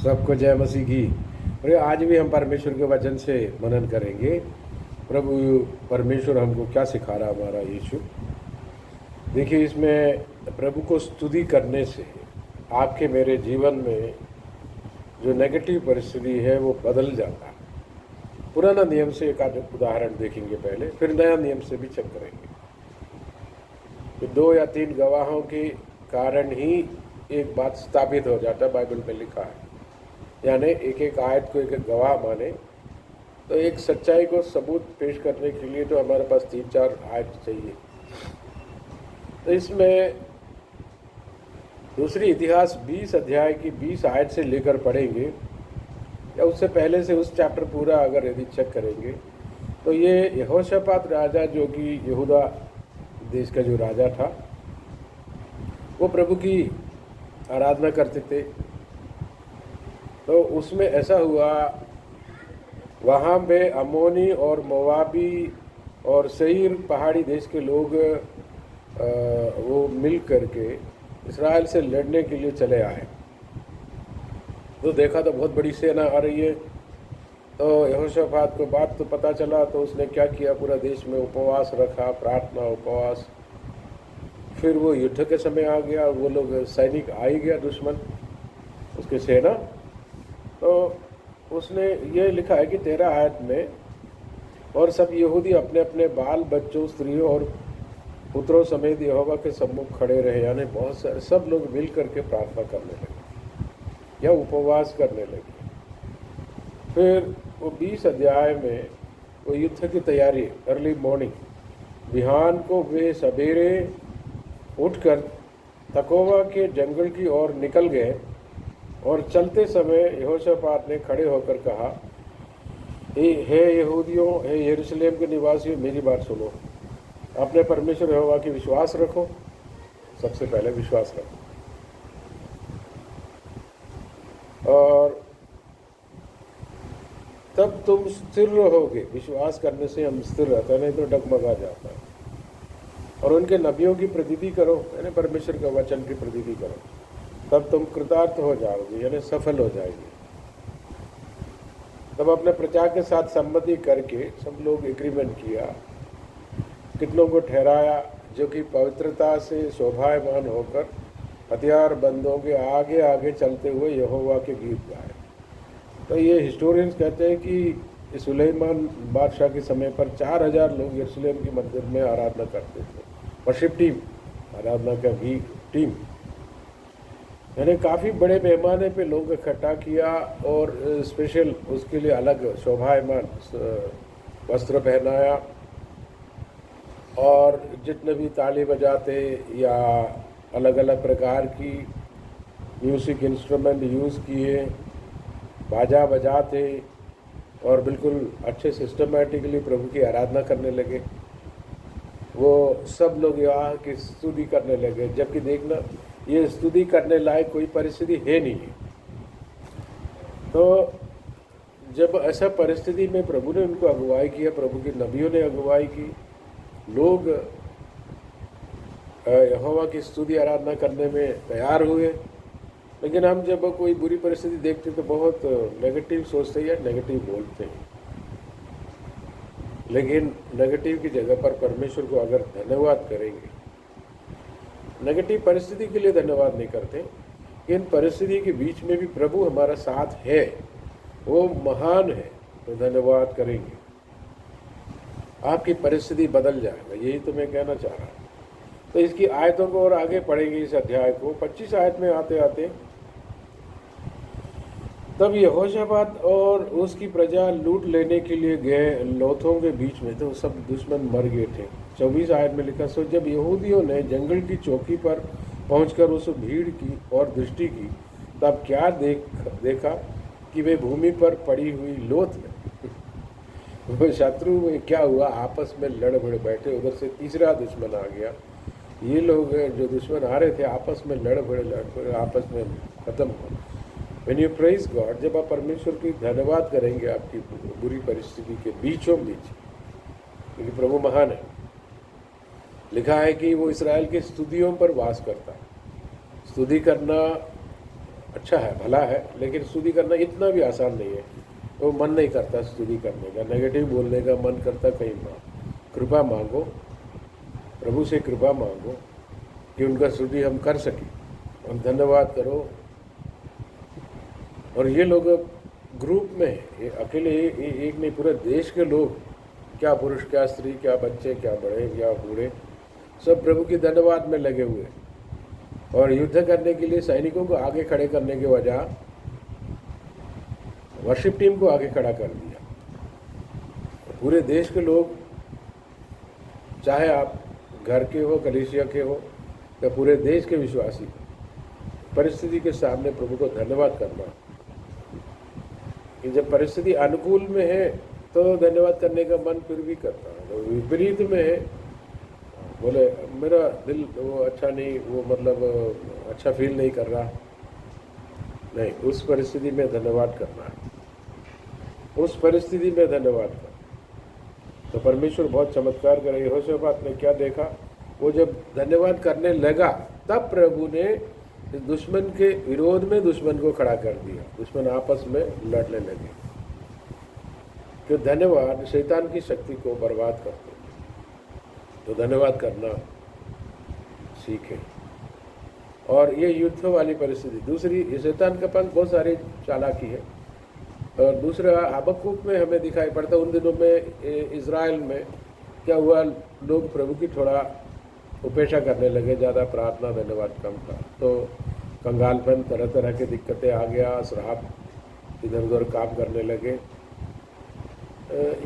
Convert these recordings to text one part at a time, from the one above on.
सबको जय मसीह की। और आज भी हम परमेश्वर के वचन से मनन करेंगे। प्रभु परमेश्वर हमको क्या सिखा रहा हमारा यीशु। देखिए, इसमें प्रभु को स्तुति करने से आपके मेरे जीवन में जो नेगेटिव परिस्थिति है वो बदल जाता है। पुराना नियम से एक आध उदाहरण देखेंगे पहले, फिर नया नियम से भी चेक करेंगे। तो 2 या 3 गवाहों के कारण ही एक बात स्थापित हो जाता है, बाइबल में लिखा है। यानी एक एक आयत को एक एक गवाह माने। तो एक सच्चाई को सबूत पेश करने के लिए तो हमारे पास 3-4 आयत चाहिए। तो इसमें दूसरी इतिहास 20 अध्याय की 20 आयत से लेकर पढ़ेंगे, या उससे पहले से उस चैप्टर पूरा अगर यदि चेक करेंगे तो ये यहोशापात राजा, जो कि यहूदा देश का जो राजा था, वो प्रभु की आराधना करते थे। तो उसमें ऐसा हुआ, वहाँ पे अमोनी और मोवाबी और सईर पहाड़ी देश के लोग वो मिल करके इस्राएल से लड़ने के लिए चले आए। तो देखा तो बहुत बड़ी सेना आ रही है। तो यहोशापात को बात तो पता चला, तो उसने क्या किया, पूरा देश में उपवास रखा, प्रार्थना उपवास। फिर वो युद्ध के समय आ गया, वो लोग सैनिक आ ही गया, दुश्मन उसकी सेना। तो उसने ये लिखा है कि 13 आयत में, और सब यहूदी अपने अपने बाल बच्चों, स्त्रियों और पुत्रों समेत यहोवा के सम्मुख खड़े रहे। यानी बहुत सारे सब लोग मिल करके प्रार्थना करने लगे या उपवास करने लगे। फिर वो 20 अध्याय में वो युद्ध की तैयारी, अर्ली मॉर्निंग, बिहान को वे सवेरे उठकर तकोवा के जंगल की ओर निकल गए। और चलते समय यहोशापात ने खड़े होकर कहा, हे यहूदियों, हे यरूशलेम के निवासियों, मेरी बात सुनो। अपने परमेश्वर यहोवा की विश्वास रखो। सबसे पहले विश्वास रखो, और तब तुम स्थिर रहोगे। विश्वास करने से हम स्थिर रहते हैं, नहीं तो डगमगा जाता है। और उनके नबियों की प्रतीति करो, यानी परमेश्वर के वचन की प्रतीति करो, तब तुम कृतार्थ हो जाओगे, यानी सफल हो जाएगी। तब अपने प्रजा के साथ सम्मति करके सब लोग एग्रीमेंट किया, कितनों को ठहराया जो कि पवित्रता से शोभायमान होकर हथियार बंदों के आगे आगे चलते हुए यहोवा के गीत गाए। तो ये हिस्टोरियंस कहते हैं कि सुलेमान बादशाह के समय पर 4000 लोग यरूशलेम के मंदिर में आराधना करते थे। वर्शिप टीम, आराधना का गीत टीम, यानी काफ़ी बड़े पैमाने पे लोग इकट्ठा किया, और स्पेशल उसके लिए अलग शोभायमान वस्त्र पहनाया। और जितने भी ताली बजाते या अलग अलग प्रकार की म्यूज़िक इंस्ट्रूमेंट यूज़ किए, बाजा बजाते, और बिल्कुल अच्छे सिस्टमेटिकली प्रभु की आराधना करने लगे। वो सब लोग यहाँ की स्तुति करने लगे, जबकि देखना ये स्तुति करने लायक कोई परिस्थिति है नहीं है। तो जब ऐसा परिस्थिति में प्रभु ने उनको अगुवाई किया, प्रभु के नबियों ने अगुवाई की, लोग यहोवा की स्तुति आराधना करने में तैयार हुए। लेकिन हम जब कोई बुरी परिस्थिति देखते तो बहुत नेगेटिव सोचते हैं या नेगेटिव बोलते हैं। लेकिन नेगेटिव की जगह पर परमेश्वर को अगर धन्यवाद करेंगे, नेगेटिव परिस्थिति के लिए धन्यवाद नहीं करते, इन परिस्थिति के बीच में भी प्रभु हमारा साथ है, वो महान है, तो धन्यवाद करेंगे, आपकी परिस्थिति बदल जाएगा। यही तो मैं कहना चाह रहा हूँ। तो इसकी आयतों को और आगे पढ़ेंगे इस अध्याय को। 25 आयत में आते आते, तब यहोशापात और उसकी प्रजा लूट लेने के लिए गए लोथों के बीच में, तो सब दुश्मन मर गए थे। 24 आयत में लिखा, सो जब यहूदियों ने जंगल की चौकी पर पहुंचकर उस भीड़ की और दृष्टि की, तब क्या देखा कि वे भूमि पर पड़ी हुई लोथ में वो शत्रु में क्या हुआ, आपस में लड़ भड़ बैठे। उधर से तीसरा दुश्मन आ गया। ये लोग जो दुश्मन आ रहे थे आपस में लड़ भड़ आपस में खत्म हो। व्हेन यू प्रेज गॉड, जब आप परमेश्वर की धन्यवाद करेंगे आपकी बुरी परिस्थिति के बीचों बीच, क्योंकि प्रभु महान है। लिखा है कि वो इसराइल के स्तुतियों पर वास करता है। स्तुति करना अच्छा है, भला है, लेकिन स्तुति करना इतना भी आसान नहीं है। तो मन नहीं करता स्तुति करने का, नेगेटिव बोलने का मन करता कहीं कृपा मांगो, प्रभु से कृपा मांगो कि उनका स्तुति हम कर सकें, और धन्यवाद करो। और ये लोग ग्रुप में, ये अकेले एक नहीं, पूरे देश के लोग, क्या पुरुष क्या स्त्री क्या बच्चे क्या बड़े क्या बूढ़े, सब प्रभु के धन्यवाद में लगे हुए। और युद्ध करने के लिए सैनिकों को आगे खड़े करने के वजह वर्शिप टीम को आगे खड़ा कर दिया। पूरे देश के लोग, चाहे आप घर के हो, कलीसिया के हो, या पूरे देश के विश्वासी, परिस्थिति के सामने प्रभु को धन्यवाद करना। कि जब परिस्थिति अनुकूल में है तो धन्यवाद करने का मन फिर भी करता है, तो विपरीत में है, बोले मेरा दिल वो अच्छा नहीं, वो मतलब अच्छा फील नहीं कर रहा, नहीं, उस परिस्थिति में धन्यवाद करना है, उस परिस्थिति में धन्यवाद कर। तो परमेश्वर बहुत चमत्कार करे। यहोशापात ने क्या देखा, वो जब धन्यवाद करने लगा तब प्रभु ने इस दुश्मन के विरोध में दुश्मन को खड़ा कर दिया, दुश्मन आपस में लड़ने लगे। कि धन्यवाद शैतान की शक्ति को बर्बाद करते, तो धन्यवाद करना सीखें। और ये युद्ध वाली परिस्थिति, दूसरी, ये शैतान के पास बहुत सारी चालाकी है। और दूसरा, हबक्कुक में हमें दिखाई पड़ता, उन दिनों में इज़राइल में क्या हुआ, लोग प्रभु की थोड़ा उपेक्षा करने लगे, ज़्यादा प्रार्थना धन्यवाद कम था, तो कंगालपन, तरह तरह की दिक्कतें आ गया, श्राप इधर उधर काम करने लगे।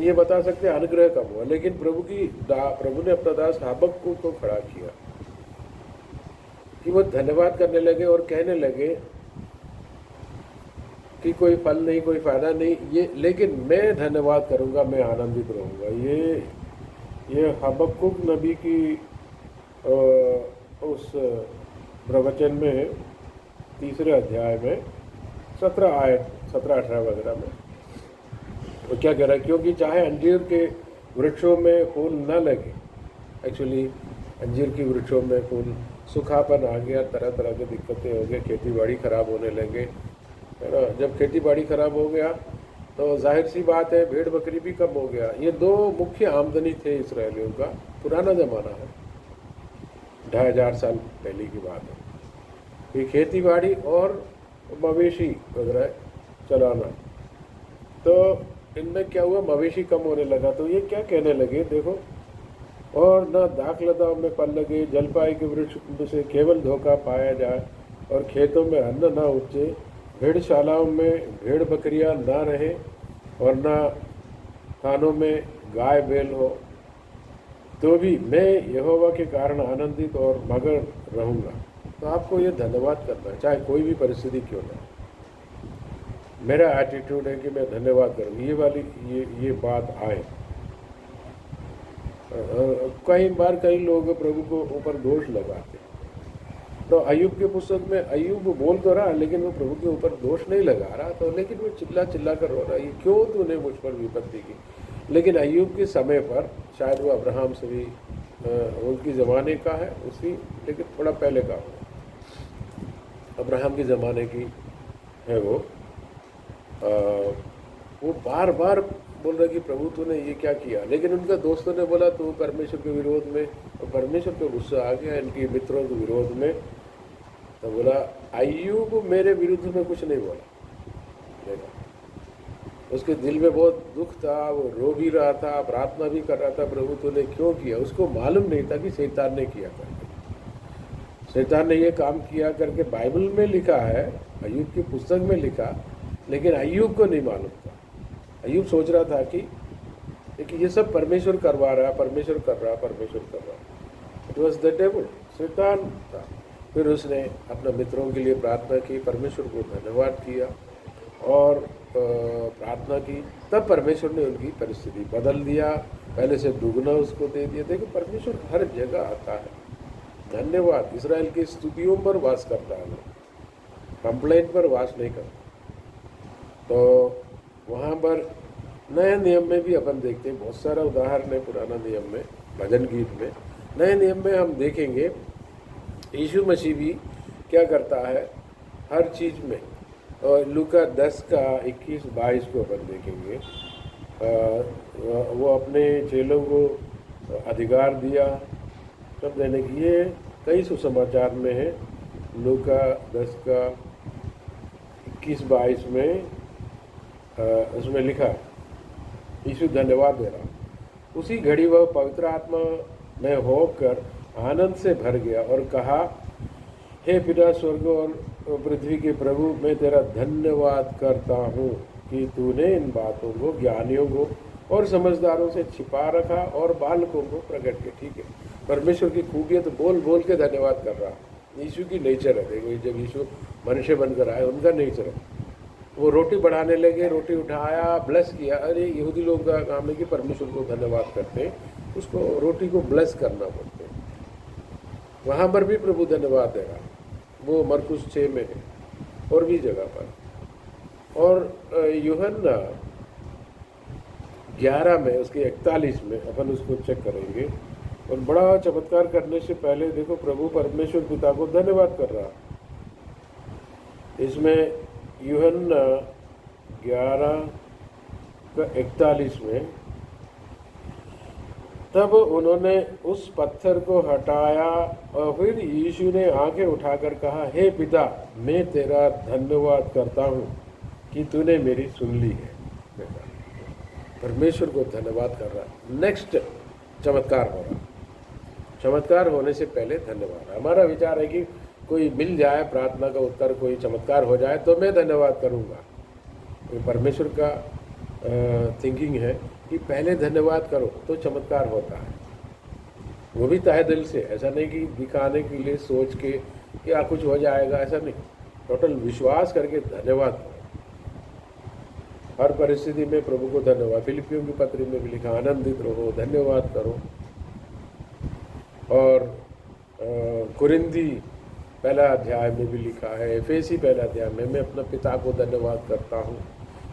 ये बता सकते हैं अनुग्रह कम हुआ। लेकिन प्रभु ने अपना दास हबक्कुक को खड़ा किया कि वो धन्यवाद करने लगे और कहने लगे कि कोई फल नहीं, कोई फायदा नहीं, ये, लेकिन मैं धन्यवाद करूँगा, मैं आनंदित रहूँगा। ये हबक्कुक नबी की उस प्रवचन में 3 अध्याय में 17-18 वगैरह में वो क्या कह रहा है, क्योंकि चाहे अंजीर के वृक्षों में फूल न लगे, एक्चुअली अंजीर की वृक्षों में फूल, सूखापन आ गया, तरह तरह की दिक्कतें हो गई, खेती बाड़ी खराब होने लगे, है ना। जब खेती बाड़ी खराब हो गया तो जाहिर सी बात है भेड़ बकरी भी कम हो गया। ये 2 मुख्य आमदनी थे इसराइलियों का। पुराना ज़माना है, 2500 साल पहले की बात है। ये खेती बाड़ी और मवेशी वगैरह चलाना, तो इनमें क्या हुआ, मवेशी कम होने लगा। तो ये क्या कहने लगे, देखो, और न दाखलताओं में फल लगे, जलपाई के वृक्ष से केवल धोखा पाया जाए, और खेतों में अन्न न उपजे, भेड़शालाओं में भेड़ बकरियां ना रहे, और न खानों में गाय बैल हो, तो भी मैं यहोवा के कारण आनंदित और मगन रहूँगा। तो आपको ये धन्यवाद करना है, चाहे कोई भी परिस्थिति क्यों ना। मेरा एटीट्यूड है कि मैं धन्यवाद करूँ, ये वाली ये बात आए। कई बार कई लोग प्रभु को ऊपर दोष लगाते। तो अय्यूब के पुस्तक में अय्यूब बोल तो रहा, लेकिन वो प्रभु के ऊपर दोष नहीं लगा रहा, तो लेकिन वो चिल्ला चिल्ला कर रो रहा है, क्यों तूने मुझ पर विपत्ति की। लेकिन अय्यूब के समय पर, शायद वो अब्राहम से भी उनकी ज़माने का है, उसी, लेकिन थोड़ा पहले का हो, अब्राहम के ज़माने की है वो बार बार बोल रहा कि प्रभु तूने ये क्या किया। लेकिन उनका दोस्तों ने बोला तू परमेश्वर के विरोध में, और परमेश्वर को गुस्सा आ गया इनके मित्रों के विरोध में। तो बोला अय्यूब मेरे विरुद्ध में कुछ नहीं बोला। देखा, उसके दिल में बहुत दुख था, वो रो भी रहा था, प्रार्थना भी कर रहा था, प्रभु तूने क्यों किया। उसको मालूम नहीं था कि शैतान ने किया करके, शैतान ने ये काम किया करके बाइबल में लिखा है, अय्यूब की पुस्तक में लिखा, लेकिन अय्यूब को नहीं मालूम था। अय्यूब सोच रहा था कि ये सब परमेश्वर करवा रहा, परमेश्वर कर रहा, परमेश्वर कर रहा। इट वॉज द डेविल, शैतान था। फिर उसने अपने मित्रों के लिए प्रार्थना की, परमेश्वर को धन्यवाद किया और प्रार्थना की, तब परमेश्वर ने उनकी परिस्थिति बदल दिया, पहले से दुगना उसको दे दिया। देखो, परमेश्वर हर जगह आता है। धन्यवाद, इसराइल की स्तुतियों पर वास करता है, कंप्लेंट पर वास नहीं करता। तो वहाँ पर नए नियम में भी अपन देखते हैं, बहुत सारा उदाहरण है पुराना नियम में, भजन गीत में। नए नियम में हम देखेंगे यीशु मसीह भी क्या करता है, हर चीज़ में। और लूका 10 का 21-22 को अपन देखेंगे। वो अपने चेलों को अधिकार दिया सब देने की। ये कई सुसमाचार में है। लूका 10 का 21-22 में उसमें लिखा है, यीशु धन्यवाद दे रहा। उसी घड़ी वह पवित्र आत्मा में होकर आनंद से भर गया और कहा, हे पिता स्वर्ग और पृथ्वी के प्रभु, मैं तेरा धन्यवाद करता हूँ कि तूने इन बातों को ज्ञानियों को और समझदारों से छिपा रखा और बालकों को प्रकट किया। ठीक है, परमेश्वर की खूबियत बोल बोल के धन्यवाद कर रहा। यीशु की नेचर है। देखो, जब यीशु मनुष्य बनकर आए, उनका नेचर है। वो रोटी बढ़ाने लगे, रोटी उठाया, ब्लेस किया। अरे यहूदी लोग का काम है कि परमेश्वर को धन्यवाद करते हैं, उसको रोटी को ब्लेस करना पड़ते हैं। वहाँ पर भी प्रभु धन्यवाद दे रहा। वो मरकुस 6 में है और भी जगह पर। और यूहन्ना 11 में उसके 41 में अपन उसको चेक करेंगे। और बड़ा चमत्कार करने से पहले देखो, प्रभु परमेश्वर पिता को धन्यवाद कर रहा। इसमें यूहन्ना 11 का 41 में, तब उन्होंने उस पत्थर को हटाया और फिर यीशु ने आंखें उठाकर कहा, हे पिता, मैं तेरा धन्यवाद करता हूँ कि तूने मेरी सुन ली है। परमेश्वर को धन्यवाद कर रहा। नेक्स्ट चमत्कार हो रहा। चमत्कार होने से पहले धन्यवाद। हमारा विचार है कि कोई मिल जाए, प्रार्थना का उत्तर, कोई चमत्कार हो जाए तो मैं धन्यवाद करूँगा। ये परमेश्वर का थिंकिंग है कि पहले धन्यवाद करो तो चमत्कार होता है। वो भी तहे दिल से, ऐसा नहीं कि दिखाने के लिए सोच के क्या कुछ हो जाएगा, ऐसा नहीं। टोटल विश्वास करके धन्यवाद करो। हर परिस्थिति में प्रभु को धन्यवाद। फिलिपियों की पत्री में भी लिखा, आनंदित रहो, धन्यवाद करो। और कुरिन्दी पहला अध्याय में भी लिखा है, एफेसी पहला अध्याय में, मैं अपना पिता को धन्यवाद करता हूँ,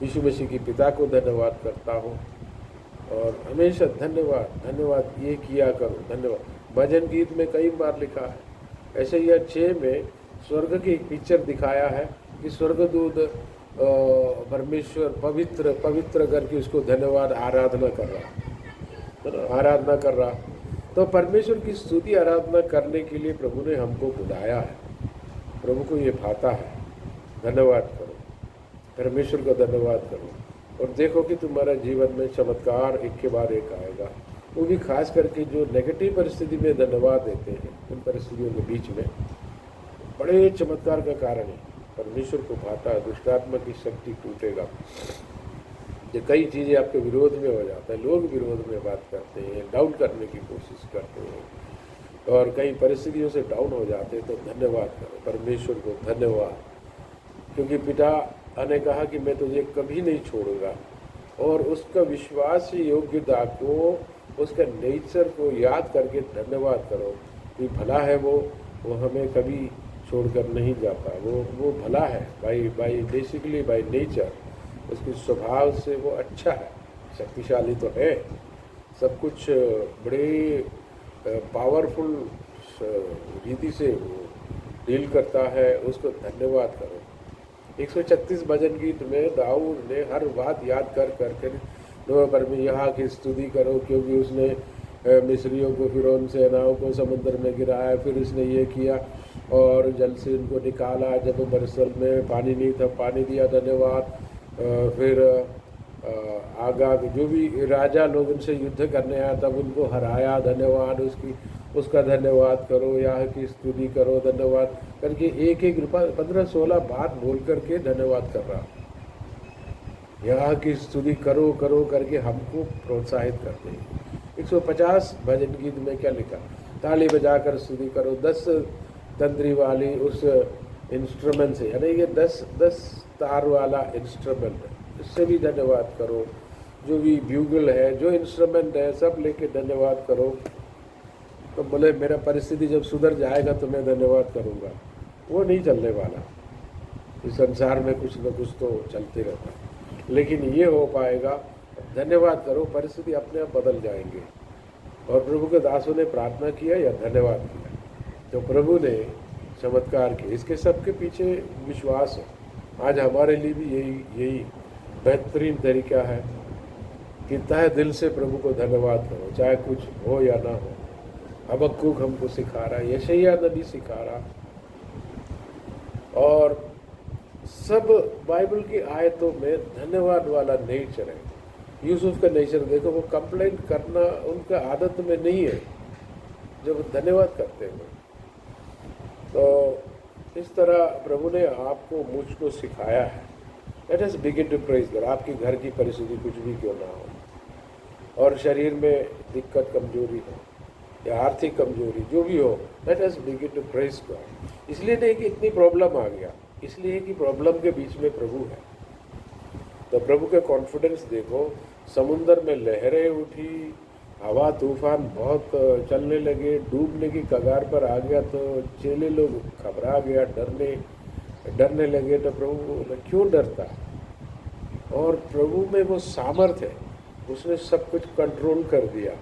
यीशु मसीह की पिता को धन्यवाद करता हूँ। और हमेशा धन्यवाद धन्यवाद ये किया करो, धन्यवाद। भजन गीत में कई बार लिखा है। ऐसे ही 6 में स्वर्ग की एक पिक्चर दिखाया है कि स्वर्गदूत परमेश्वर पवित्र पवित्र करके उसको धन्यवाद आराधना कर रहा, आराधना कर रहा। तो परमेश्वर की स्तुति आराधना करने के लिए प्रभु ने हमको बुलाया है। प्रभु को ये भाता है। धन्यवाद करो, परमेश्वर का धन्यवाद करो, और देखो कि तुम्हारा जीवन में चमत्कार एक के बाद एक आएगा। वो भी खास करके जो नेगेटिव परिस्थिति में धन्यवाद देते हैं, उन परिस्थितियों के बीच में बड़े चमत्कार का कारण है। परमेश्वर को भाता है, दुष्टात्मा की शक्ति टूटेगा। ये कई चीज़ें आपके विरोध में हो जाता है, लोग विरोध में बात करते हैं, डाउन करने की कोशिश करते हैं, और कई परिस्थितियों से डाउन हो जाते हैं। तो धन्यवाद करो, परमेश्वर को धन्यवाद, क्योंकि पिता ने कहा कि मैं तुझे कभी नहीं छोड़ूंगा। और उसका विश्वास योग्यता को, उसका नेचर को याद करके धन्यवाद करो कि भला है वो हमें कभी छोड़कर नहीं जाता। वो भला है, बाई बेसिकली बाई नेचर, उसके स्वभाव से वो अच्छा है, शक्तिशाली तो है, सब कुछ बड़े पावरफुल रीति से वो डील करता है। उसको धन्यवाद करो। 136 भजन गीत में दाऊद ने हर बात याद कर पर में यहाँ की स्तुति करो, क्योंकि उसने मिस्रियों को, फिरौन सेनाओं को समुद्र में गिराया, फिर उसने ये किया और जल से उनको निकाला। जब बरसल में पानी नहीं था, पानी दिया, धन्यवाद। फिर आगाग जो भी राजा लोग उनसे युद्ध करने आया तब उनको हराया, धन्यवाद। उसका धन्यवाद करो, यहाँ की स्तुति करो, धन्यवाद करके एक 15-16 बात बोल करके धन्यवाद कर रहा। यहाँ की स्तुति करो करो करके हमको प्रोत्साहित करते हैं। 150 भजन गीत में क्या लिखा, ताली बजाकर स्तुति करो। 10 तंत्री वाली उस इंस्ट्रूमेंट से, यानी ये 10 तार वाला इंस्ट्रूमेंट है, इससे भी धन्यवाद करो। जो भी ब्यूगल है, जो इंस्ट्रूमेंट है, सब लेके धन्यवाद करो। तो बोले मेरा परिस्थिति जब सुधर जाएगा तो मैं धन्यवाद करूँगा। वो नहीं चलने वाला। इस संसार में कुछ न कुछ तो चलते रहता, लेकिन ये हो पाएगा। धन्यवाद करो, परिस्थिति अपने आप बदल जाएंगे। और प्रभु के दासों ने प्रार्थना किया या धन्यवाद किया, तो प्रभु ने चमत्कार किए, इसके सबके पीछे विश्वास है। आज हमारे लिए भी यही बेहतरीन तरीका है कि तहे दिल से प्रभु को धन्यवाद करो, चाहे कुछ हो या ना हो। हबक्कुक हमको सिखा रहा है, यशायाह नबी सिखा रहा, और सब बाइबल की आयतों में धन्यवाद वाला नेचर है। यूसुफ का नेचर देखो, वो कंप्लेंट करना उनका आदत में नहीं है जब धन्यवाद करते हैं। तो इस तरह प्रभु ने आपको मुझको सिखाया है। Let us begin to praise God. आपकी घर की परिस्थिति कुछ भी क्यों ना हो, और शरीर में दिक्कत कमजोरी हो या आर्थिक कमजोरी जो भी हो, let us begin to praise God. इसलिए नहीं कि इतनी प्रॉब्लम आ गया, इसलिए कि प्रॉब्लम के बीच में प्रभु है। तो प्रभु के कॉन्फिडेंस देखो, समुंदर में लहरें उठी, हवा तूफान बहुत चलने लगे, डूबने की कगार पर आ गया, तो चेले लोग घबरा गया, डरने लगे। तो प्रभु बोला क्यों डरता, और प्रभु में वो सामर्थ्य है, उसने सब कुछ कंट्रोल कर दिया।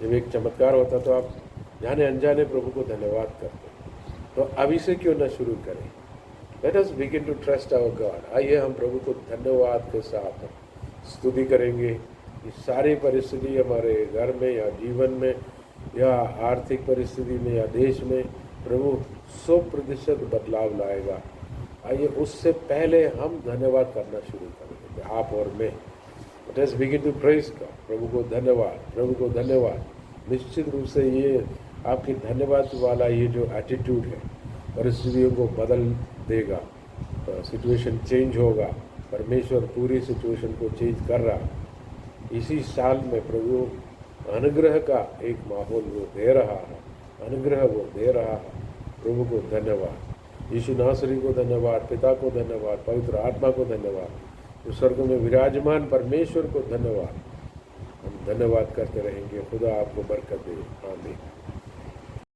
जब एक चमत्कार होता तो आप जाने अनजाने प्रभु को धन्यवाद करते। तो अभी से क्यों ना शुरू करें। Let us begin to trust our God. आइए हम प्रभु को धन्यवाद के साथ स्तुति करेंगे। ये सारी परिस्थिति हमारे घर में या जीवन में या आर्थिक परिस्थिति में या देश में प्रभु 100% बदलाव लाएगा। आइए उससे पहले हम धन्यवाद करना शुरू करेंगे, आप और मैं। Let us begin to praise God. प्रभु को धन्यवाद, प्रभु को धन्यवाद। निश्चित रूप से ये आपकी धन्यवाद वाला ये जो एटीट्यूड है परिस्थितियों को बदल देगा, तो सिचुएशन चेंज होगा। परमेश्वर पूरी सिचुएशन को चेंज कर रहा। इसी साल में प्रभु अनुग्रह का एक माहौल वो दे रहा है, अनुग्रह वो दे रहा है। प्रभु को धन्यवाद, यीशु नासरी को धन्यवाद, पिता को धन्यवाद, पवित्र आत्मा को धन्यवाद, जो स्वर्ग में विराजमान परमेश्वर को धन्यवाद। हम धन्यवाद करते रहेंगे। खुदा आपको बरकत दे। आमीन।